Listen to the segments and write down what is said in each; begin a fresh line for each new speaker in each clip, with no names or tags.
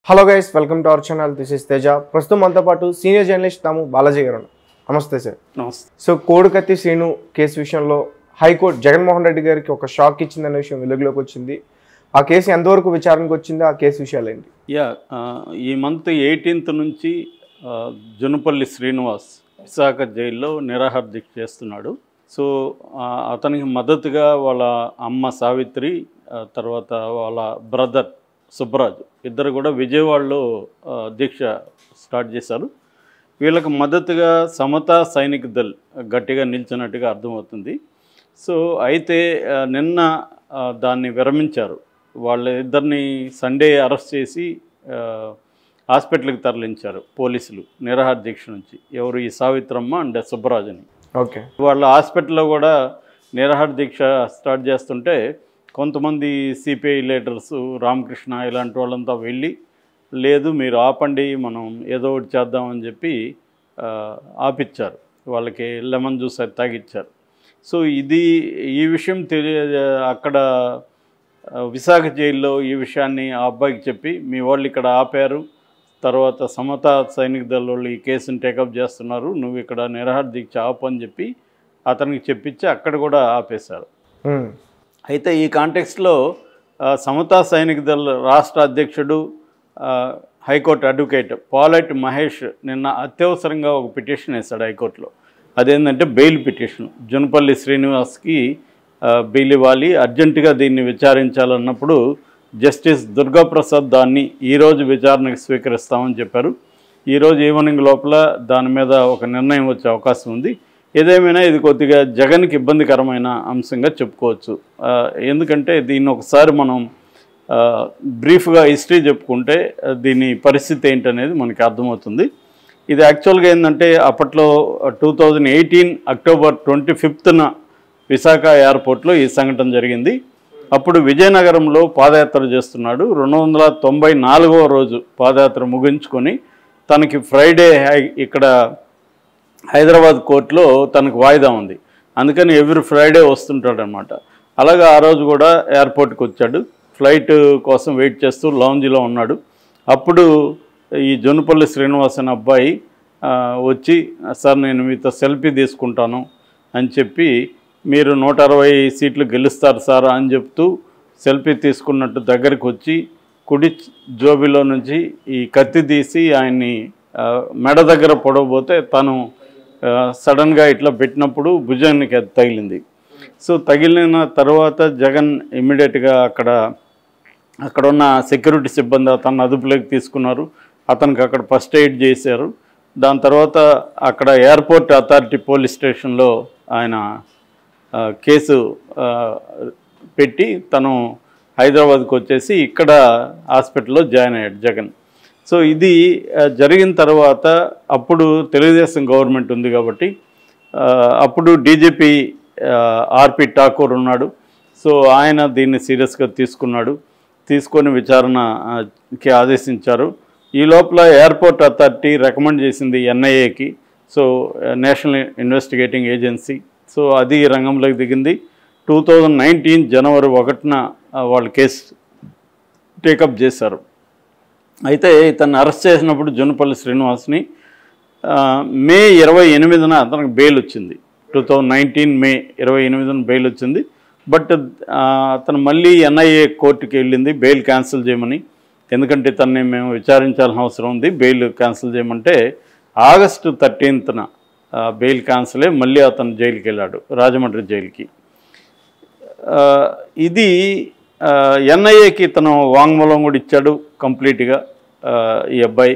Hello guys, welcome to our channel. This is Teja. ప్రస్తుతం మనతో పాటు సీనియర్ జర్నలిస్ట్ తాము బాలాజీ గారు. నమస్తే సార్.
నమస్తే.
సో కోడికత్తి శ్రీను కేసు విషయంలో హైకోర్టు జగన్మోహన్ రెడ్డి గారికి ఒక షాక్ ఇచ్చిందనే విషయం వెలుగులోకి వచ్చింది. ఆ కేసు ఎంతవరకు విచారణకు వచ్చింది, ఆ కేసు విషయాలు ఏంటి?
ఈ మంత్ 18th నుంచి జునపల్లి శ్రీనివాస్ విశాఖ జైల్లో నిరాహార దీక్ష చేస్తున్నాడు. సో అతనికి మద్దతుగా వాళ్ళ అమ్మ సావిత్రి, తర్వాత వాళ్ళ బ్రదర్ సుబ్బరాజు ఇద్దరు కూడా విజయవాడలో దీక్ష స్టార్ట్ చేశారు. వీళ్ళకి మద్దతుగా సమతా సైనిక్ దళ్ గట్టిగా నిలిచినట్టుగా అర్థమవుతుంది. సో అయితే నిన్న దాన్ని విరమించారు. వాళ్ళ ఇద్దరిని సండే అరెస్ట్ చేసి హాస్పిటల్కి తరలించారు పోలీసులు నిరాహార దీక్ష నుంచి. ఎవరు? ఈ సావిత్రమ్మ అండ్ సుబ్బరాజుని.
ఓకే.
వాళ్ళ హాస్పిటల్లో కూడా నిరాహార దీక్ష స్టార్ట్ చేస్తుంటే కొంతమంది సిపిఐ లీడర్స్, రామకృష్ణ ఇలాంటి వాళ్ళంతా వెళ్ళి, లేదు మీరు ఆపండి, మనం ఏదో ఒకటి చేద్దామని చెప్పి ఆపిచ్చారు. వాళ్ళకి లెమన్ జ్యూస్ అది తాగిచ్చారు. సో ఈ విషయం అక్కడ విశాఖ జైల్లో ఈ విషయాన్ని ఆ అబ్బాయికి చెప్పి, మీ వాళ్ళు ఇక్కడ ఆపారు, తర్వాత సమతా సైనిక దళ వాళ్ళు ఈ కేసుని టేకప్ చేస్తున్నారు, నువ్వు ఇక్కడ నిరాహార దీక్ష ఆపు అని చెప్పి అతనికి చెప్పించి అక్కడ కూడా ఆపేశారు. అయితే ఈ కాంటెక్స్ట్లో సమతా సైనిక దళ రాష్ట్ర అధ్యక్షుడు, హైకోర్టు అడ్వకేట్ పాలెట్ మహేష్ నిన్న అత్యవసరంగా ఒక పిటిషన్ వేశాడు హైకోర్టులో. అదేంటంటే బెయిల్ పిటిషన్. జునపల్లి శ్రీనివాస్కి బెయిల్ ఇవ్వాలి, అర్జెంటుగా దీన్ని విచారించాలన్నప్పుడు జస్టిస్ దుర్గాప్రసాద్ దాన్ని ఈరోజు విచారణకు స్వీకరిస్తామని చెప్పారు. ఈరోజు ఈవినింగ్ లోపల దాని మీద ఒక నిర్ణయం వచ్చే అవకాశం ఉంది. ఏదేమైనా ఇది కొద్దిగా జగన్కి ఇబ్బందికరమైన అంశంగా చెప్పుకోవచ్చు. ఎందుకంటే దీన్ని ఒకసారి మనం బ్రీఫ్గా హిస్టరీ చెప్పుకుంటే దీని పరిస్థితి ఏంటనేది మనకి అర్థమవుతుంది. ఇది యాక్చువల్గా ఏంటంటే అప్పట్లో 2018 అక్టోబర్ 25న విశాఖ ఎయిర్పోర్ట్లో ఈ సంఘటన జరిగింది. అప్పుడు విజయనగరంలో పాదయాత్ర చేస్తున్నాడు. 294వ రోజు పాదయాత్ర ముగించుకొని తనకి ఫ్రైడే ఇక్కడ హైదరాబాద్ కోర్టులో తనకు వాయిదా ఉంది. అందుకని ఎవ్రీ ఫ్రైడే వస్తుంటాడనమాట. అలాగే ఆ రోజు కూడా ఎయిర్పోర్ట్కి వచ్చాడు. ఫ్లైట్ కోసం వెయిట్ చేస్తూ లౌంజ్లో ఉన్నాడు. అప్పుడు ఈ జునపల్లి శ్రీనివాస్ అనే అబ్బాయి వచ్చి, సార్ నేను మీతో సెల్ఫీ తీసుకుంటాను అని చెప్పి, మీరు 160 సీట్లు గెలుస్తారు సార్ అని చెప్తూ సెల్ఫీ తీసుకున్నట్టు దగ్గరికి వచ్చి కుడి జోబిలో నుంచి ఈ కత్తి తీసి ఆయన్ని మెడ దగ్గర పొడవబోతే తను సడన్గా ఇట్లా పెట్టినప్పుడు భుజానికి అది తగిలింది. సో తగిలిన తర్వాత జగన్ ఇమ్మీడియట్గా అక్కడ ఉన్న సెక్యూరిటీ సిబ్బంది అతన్ని అదుపులోకి తీసుకున్నారు. అతనికి అక్కడ ఫస్ట్ ఎయిడ్ చేశారు. దాని తర్వాత అక్కడ ఎయిర్పోర్ట్ అథారిటీ పోలీస్ స్టేషన్లో ఆయన కేసు పెట్టి తను హైదరాబాద్కి వచ్చేసి ఇక్కడ హాస్పిటల్లో జాయిన్ అయ్యాడు జగన్. సో ఇది జరిగిన తర్వాత అప్పుడు తెలుగుదేశం గవర్నమెంట్ ఉంది కాబట్టి అప్పుడు డీజీపీ ఆర్పి ఠాకూర్ ఉన్నాడు. సో ఆయన దీన్ని సీరియస్గా తీసుకొని విచారణకి ఆదేశించారు. ఈ లోపల ఎయిర్పోర్ట్ అథారిటీ రికమెండ్ చేసింది ఎన్ఐఏకి, so national investigating agency. So అది రంగంలోకి దిగింది. 2019 జనవరి 1న వాళ్ళు కేసు టేకప్ చేశారు. అయితే ఇతన్ని అరెస్ట్ చేసినప్పుడు జునపల్లి శ్రీనివాస్ని మే 28న అతనికి బెయిల్ వచ్చింది. 2019 మే 28న బెయిల్ వచ్చింది. బట్ అతను మళ్ళీ ఎన్ఐఏ కోర్టుకి వెళ్ళింది బెయిల్ క్యాన్సిల్ చేయమని. ఎందుకంటే ఇతన్ని మేము విచారించాల్సిన అవసరం ఉంది, బెయిల్ క్యాన్సిల్ చేయమంటే ఆగస్టు 13న బెయిల్ క్యాన్సిల్ అయ్యి మళ్ళీ అతను జైలుకి వెళ్ళాడు, రాజమండ్రి జైలుకి. ఇది ఎన్ఐఏకి ఇతను వాంగ్మూలం కూడా ఇచ్చాడు కంప్లీట్గా. ఈ అబ్బాయి,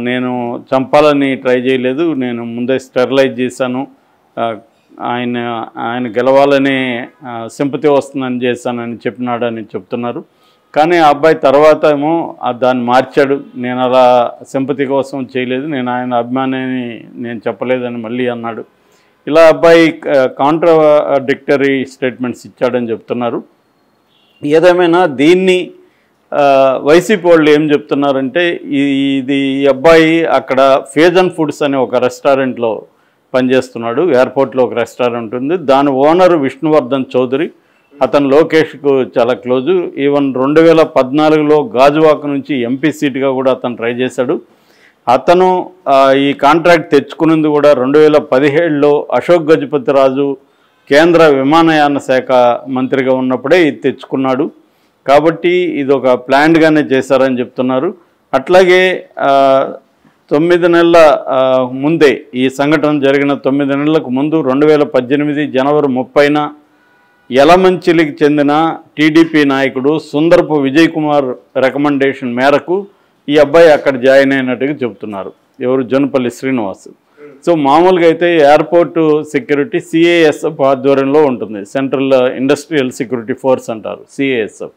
నేను చంపాలని ట్రై చేయలేదు, నేను ముందే స్టెరిలైజ్ చేశాను, ఆయన గెలవాలని సింపతి వస్తుందని చేశానని చెప్పినాడని చెప్తున్నారు. కానీ ఆ అబ్బాయి తర్వాత ఏమో దాన్ని మార్చాడు. నేను అలా సింపతి కోసం చేయలేదు, నేను ఆయన అభిమానిని నేను చెప్పలేదని మళ్ళీ అన్నాడు. ఇలా అబ్బాయి కాంట్రాడిక్టరీ స్టేట్మెంట్స్ ఇచ్చాడని చెప్తున్నారు. ఏదేమైనా దీన్ని వైసీపీ వాళ్ళు ఏం చెప్తున్నారంటే, ఈ అబ్బాయి అక్కడ ఫేజన్ ఫుడ్స్ అనే ఒక రెస్టారెంట్లో పనిచేస్తున్నాడు. ఎయిర్పోర్ట్లో ఒక రెస్టారెంట్ ఉంది, దాని ఓనర్ విష్ణువర్ధన్ చౌదరి అతను లోకేష్కు చాలా క్లోజు. ఈవెన్ 2014లో గాజువాక నుంచి ఎంపీ సీటుగా కూడా అతను ట్రై చేశాడు. అతను ఈ కాంట్రాక్ట్ తెచ్చుకున్నది కూడా 2017లో అశోక్ గజపతిరాజు కేంద్ర విమానయాన శాఖ మంత్రిగా ఉన్నప్పుడే ఇది తెచ్చుకున్నాడు. కాబట్టి ఇది ఒక ప్లాన్డ్గానే చేశారని చెప్తున్నారు. అట్లాగే 9 నెలల ముందే ఈ సంఘటన జరిగిన 9 నెలలకు ముందు 2018 జనవరి 30న యలమంచిలికి చెందిన టీడీపీ నాయకుడు సుందరపు విజయ్ కుమార్ రికమెండేషన్ మేరకు ఈ అబ్బాయి అక్కడ జాయిన్ అయినట్టుగా చెబుతున్నారు. ఎవరు? జొన్నపల్లి శ్రీనివాస్. సో మామూలుగా అయితే ఎయిర్పోర్టు సెక్యూరిటీ సిఏఎస్ఎఫ్ ఆధ్వర్యంలో ఉంటుంది. సెంట్రల్ ఇండస్ట్రియల్ సెక్యూరిటీ ఫోర్స్ అంటారు సిఏఎస్ఎఫ్.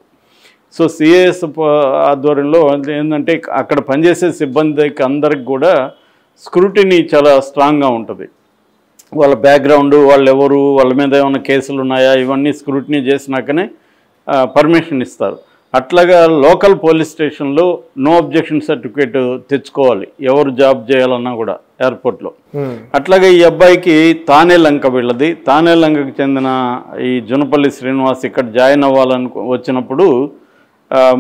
సో సిఏఎస్ఎఫ్ ఆధ్వర్యంలో ఏంటంటే అక్కడ పనిచేసే సిబ్బందికి అందరికి కూడా స్క్రూటినీ చాలా స్ట్రాంగ్గా ఉంటుంది. వాళ్ళ బ్యాక్గ్రౌండ్, వాళ్ళు ఎవరు, వాళ్ళ మీద ఏమైనా కేసులు ఉన్నాయా, ఇవన్నీ స్క్రూటినీ చేసినాకనే పర్మిషన్ ఇస్తారు. అట్లాగా లోకల్ పోలీస్ స్టేషన్లో నో అబ్జెక్షన్ సర్టిఫికేట్ తెచ్చుకోవాలి ఎవరు జాబ్ చేయాలన్నా కూడా ఎయిర్పోర్ట్లో. అట్లాగే ఈ అబ్బాయికి తానేలంక వీళ్ళది. తానేలంకకి చెందిన ఈ జొన్నపల్లి శ్రీనివాస్ ఇక్కడ జాయిన్ వచ్చినప్పుడు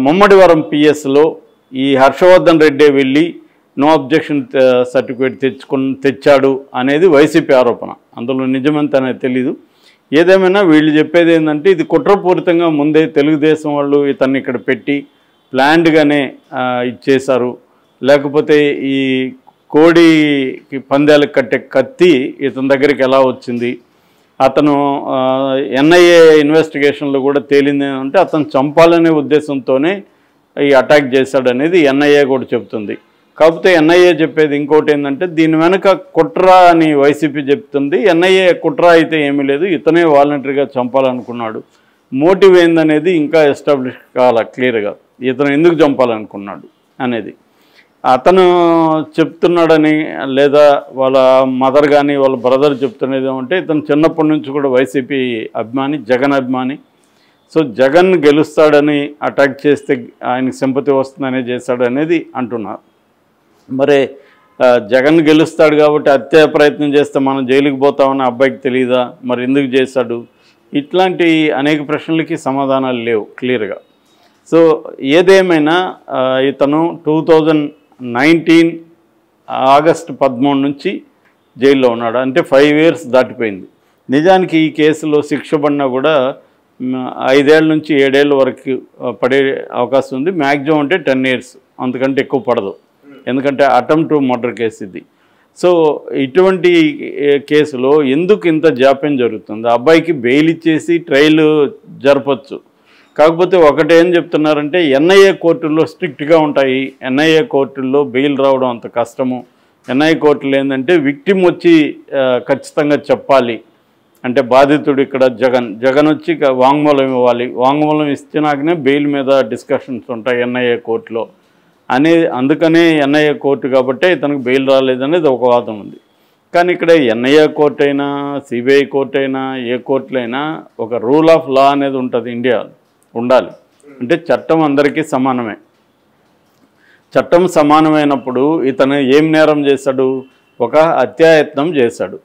ముమ్మడివరం పిఎస్లో ఈ హర్షవర్ధన్ రెడ్డి వెళ్ళి నో అబ్జెక్షన్ సర్టిఫికేట్ తెచ్చాడు అనేది వైసీపీ ఆరోపణ. అందులో నిజమంత అనేది తెలీదు. ఏదేమైనా వీళ్ళు చెప్పేది ఏంటంటే ఇది కుట్రపూరితంగా ముందే తెలుగుదేశం వాళ్ళు ఇతన్ని ఇక్కడ పెట్టి ప్లాన్డ్గానే ఇచ్చేశారు. లేకపోతే ఈ కోడికి పందాలకు కట్టే కత్తి ఇతని దగ్గరికి ఎలా వచ్చింది, అతను ఎన్ఐఏ ఇన్వెస్టిగేషన్లో కూడా తేలింది అంటే అతను చంపాలనే ఉద్దేశంతోనే ఈ అటాక్ చేశాడనేది ఎన్ఐఏ కూడా చెబుతుంది. కాకపోతే ఎన్ఐఏ చెప్పేది ఇంకోటి ఏంటంటే దీని వెనక కుట్ర అని వైసీపీ చెప్తుంది. ఎన్ఐఏ కుట్ర అయితే ఏమీ లేదు, ఇతనే వాలంటరీగా చంపాలనుకున్నాడు. మోటివ్ ఏందనేది ఇంకా ఎస్టాబ్లిష్ కావాల క్లియర్గా, ఇతను ఎందుకు చంపాలనుకున్నాడు అనేది. అతను చెప్తున్నాడని లేదా వాళ్ళ మదర్ కానీ వాళ్ళ బ్రదర్ చెప్తున్నది ఏమంటే ఇతను చిన్నప్పటి నుంచి కూడా వైసీపీ అభిమాని, జగన్ అభిమాని. సో జగన్ గెలుస్తాడని అటాక్ చేస్తే ఆయనకి సింపతి వస్తుందనే చేశాడు అనేది అంటున్నారు. మరి జగన్ గెలుస్తాడు కాబట్టి హత్య ప్రయత్నం చేస్తే మనం జైలుకి పోతామని అబ్బాయికి తెలియదా, మరి ఎందుకు చేశాడు? ఇట్లాంటి అనేక ప్రశ్నలకి సమాధానాలు లేవు క్లియర్గా. సో ఏదేమైనా ఇతను 2019 ఆగస్టు 13 నుంచి జైల్లో ఉన్నాడు. అంటే 5 years దాటిపోయింది. నిజానికి ఈ కేసులో శిక్ష పడినా కూడా 5 ఏళ్ళ నుంచి 7 ఏళ్ళ వరకు పడే అవకాశం ఉంది. మ్యాక్సిమం అంటే 10 years, అంతకంటే ఎక్కువ పడదు. ఎందుకంటే అటెంప్ట్ మర్డర్ కేసు ఇది. సో ఇటువంటి కేసులో ఎందుకు ఇంత జాప్యం జరుగుతుంది? అబ్బాయికి బెయిల్ ఇచ్చేసి ట్రయల్ జరపచ్చు. కాకపోతే ఒకటేం చెప్తున్నారంటే ఎన్ఐఏ కోర్టుల్లో స్ట్రిక్ట్గా ఉంటాయి. ఎన్ఐఏ కోర్టుల్లో బెయిల్ రావడం అంత కష్టము. ఎన్ఐఏ కోర్టులు ఏంటంటే విక్టిమ్ వచ్చి ఖచ్చితంగా చెప్పాలి. అంటే బాధితుడు ఇక్కడ జగన్ వచ్చి వాంగ్మూలం ఇవ్వాలి. వాంగ్మూలం ఇచ్చినాకనే బెయిల్ మీద డిస్కషన్స్ ఉంటాయి ఎన్ఐఏ కోర్టులో అందుకనే ఎన్ఐఏ కోర్టు కాబట్టే ఇతనికి బెయిల్ రాలేదనేది ఒక వాదం ఉంది. కానీ ఇక్కడ ఎన్ఐఏ కోర్టు అయినా సిబిఐ కోర్టు అయినా ఏ కోర్టులైనా ఒక రూల్ ఆఫ్ లా అనేది ఉంటుంది. ఇండియా ఉండాలి. అంటే చట్టం అందరికీ సమానమే. చట్టం సమానమైనప్పుడు ఇతను ఏం నేరం చేశాడు? ఒక హత్యాయత్నం చేశాడు.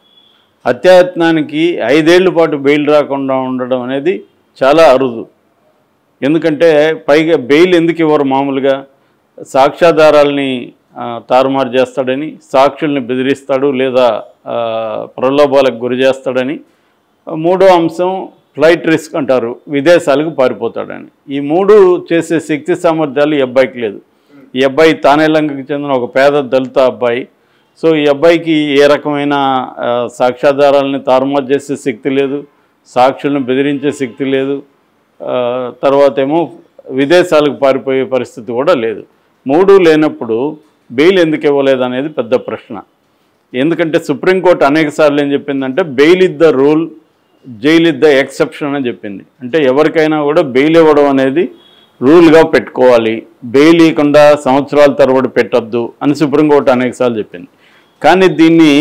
హత్యాయత్నానికి 5 ఏళ్ల పాటు బెయిల్ రాకుండా ఉండడం అనేది చాలా అరుదు. ఎందుకంటే పైగా బెయిల్ ఎందుకు ఇవ్వరు? మామూలుగా సాక్ష్యాధారాలని తారుమారు చేస్తాడని, సాక్షుల్ని బెదిరిస్తాడు లేదా ప్రలోభాలకు గురి చేస్తాడని. మూడో అంశం ఫ్లైట్ రిస్క్ అంటారు, విదేశాలకు పారిపోతాడని. ఈ 3 చేసే శక్తి సామర్థ్యాలు ఈ అబ్బాయికి లేదు. ఈ అబ్బాయి తానేలంకకి చెందిన ఒక పేద దళిత అబ్బాయి. సో ఈ అబ్బాయికి ఏ రకమైన సాక్ష్యాధారాలని తారుమారు చేసే శక్తి లేదు, సాక్షులను బెదిరించే శక్తి లేదు, తర్వాత ఏమో విదేశాలకు పారిపోయే పరిస్థితి కూడా లేదు. 3 లేనప్పుడు బెయిల్ ఎందుకు ఇవ్వలేదు అనేది పెద్ద ప్రశ్న. ఎందుకంటే సుప్రీంకోర్టు అనేక సార్లు ఏం చెప్పిందంటే bail is the rule, jail is the exception అని చెప్పింది. అంటే ఎవరికైనా కూడా బెయిల్ ఇవ్వడం అనేది రూల్గా పెట్టుకోవాలి, బెయిల్ ఇవ్వకుండా సంవత్సరాల తరబడి పెట్టొద్దు అని సుప్రీంకోర్టు అనేకసార్లు చెప్పింది. కానీ దీన్ని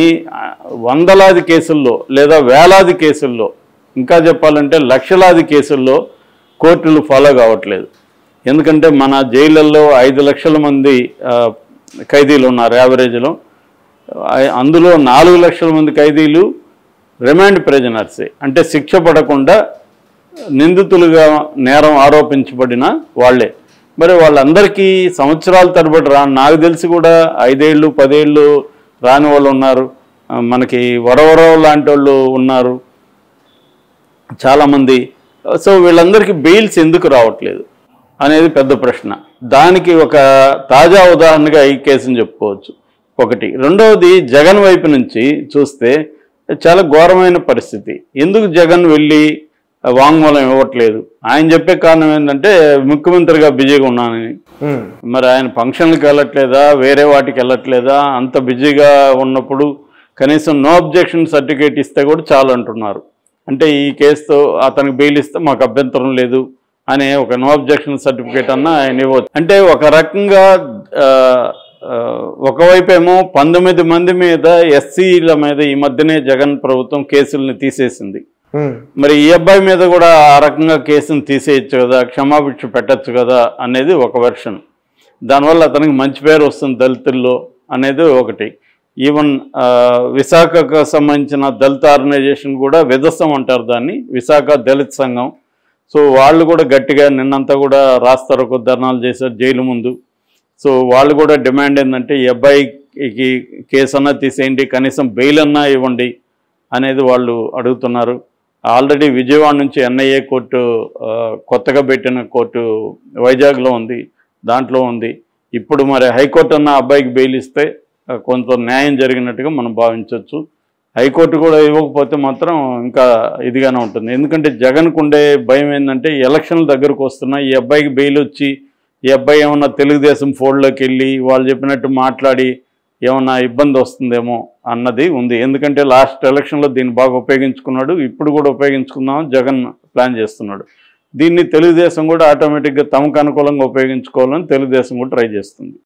వందలాది కేసుల్లో లేదా వేలాది కేసుల్లో, ఇంకా చెప్పాలంటే లక్షలాది కేసుల్లో కోర్టులు ఫాలో కావట్లేదు. ఎందుకంటే మన జైళ్ళల్లో 5 లక్షల మంది ఖైదీలు ఉన్నారు యావరేజ్లో. అందులో 4 లక్షల మంది ఖైదీలు రిమాండ్ ప్రిజనర్సే. అంటే శిక్ష పడకుండా నిందితులుగా నేరం ఆరోపించబడిన వాళ్ళే. మరి వాళ్ళందరికీ సంవత్సరాల తరబడి నాకు తెలిసి కూడా 5 ఏళ్ళు 10 ఏళ్ళు రాని వాళ్ళు ఉన్నారు. మనకి వరవరవ లాంటి వాళ్ళు ఉన్నారు చాలామంది. సో వీళ్ళందరికీ బెయిల్స్ ఎందుకు రావట్లేదు అనేది పెద్ద ప్రశ్న. దానికి ఒక తాజా ఉదాహరణగా ఈ కేసుని చెప్పుకోవచ్చు ఒకటి. రెండవది, జగన్ వైపు నుంచి చూస్తే చాలా ఘోరమైన పరిస్థితి. ఎందుకు జగన్ వెళ్ళి వాంగ్మూలం ఇవ్వట్లేదు? ఆయన చెప్పే కారణం ఏంటంటే ముఖ్యమంత్రిగా బిజీగా ఉన్నానని. మరి ఆయన ఫంక్షన్లకు వెళ్ళట్లేదా, వేరే వాటికి వెళ్ళట్లేదా? అంత బిజీగా ఉన్నప్పుడు కనీసం నో అబ్జెక్షన్ సర్టిఫికేట్ ఇస్తే కూడా చాలు అంటున్నారు. అంటే ఈ కేసుతో అతనికి బెయిల్ ఇస్తే మాకు అభ్యంతరం లేదు అనే ఒక నో అబ్జెక్షన్ సర్టిఫికేట్ అన్న ఆయన ఇవ్వచ్చు. అంటే ఒక రకంగా ఒకవైపేమో 19 మంది మీద ఎస్సీల మీద ఈ మధ్యనే జగన్ ప్రభుత్వం కేసుల్ని తీసేసింది. మరి ఈ అబ్బాయి మీద కూడా ఆ రకంగా కేసును తీసేయచ్చు కదా, క్షమాభిక్ష పెట్టచ్చు కదా అనేది ఒక వెర్షన్. దానివల్ల అతనికి మంచి పేరు వస్తుంది దళితుల్లో అనేది ఒకటి. ఈవెన్ విశాఖకు సంబంధించిన దళిత ఆర్గనైజేషన్ కూడా విదసం అంటారు దాన్ని, విశాఖ దళిత సంఘం. సో వాళ్ళు కూడా గట్టిగా నిన్నంతా కూడా రాస్తారోకో ధర్నాలు చేశారు జైలు ముందు. సో వాళ్ళు కూడా డిమాండ్ ఏంటంటే ఈ అబ్బాయికి కేసు అన్నా తీసేయండి, కనీసం బెయిల్ అన్నా ఇవ్వండి అనేది వాళ్ళు అడుగుతున్నారు. ఆల్రెడీ విజయవాడ నుంచి ఎన్ఐఏ కోర్టు కొత్తగా పెట్టిన కోర్టు వైజాగ్లో ఉంది, దాంట్లో ఉంది. ఇప్పుడు మరి హైకోర్టు అన్న అబ్బాయికి బెయిల్ ఇస్తే కొంత న్యాయం జరిగినట్టుగా మనం భావించవచ్చు. హైకోర్టు కూడా ఇవ్వకపోతే మాత్రం ఇంకా ఇదిగానే ఉంటుంది. ఎందుకంటే జగన్కు ఉండే భయం ఏంటంటే ఎలక్షన్ల దగ్గరకు వస్తున్నాయి, ఈ అబ్బాయికి బెయిల్ వచ్చి ఈ అబ్బాయి ఏమన్నా తెలుగుదేశం ఫోల్డ్లోకి వెళ్ళి వాళ్ళు చెప్పినట్టు మాట్లాడి ఏమన్నా ఇబ్బంది వస్తుందేమో అన్నది ఉంది. ఎందుకంటే లాస్ట్ ఎలక్షన్లో దీన్ని బాగా ఉపయోగించుకున్నాడు, ఇప్పుడు కూడా ఉపయోగించుకుందామని జగన్ ప్లాన్ చేస్తున్నాడు. దీన్ని తెలుగుదేశం కూడా ఆటోమేటిక్గా తమకు అనుకూలంగా ఉపయోగించుకోవాలని తెలుగుదేశం కూడా ట్రై చేస్తుంది.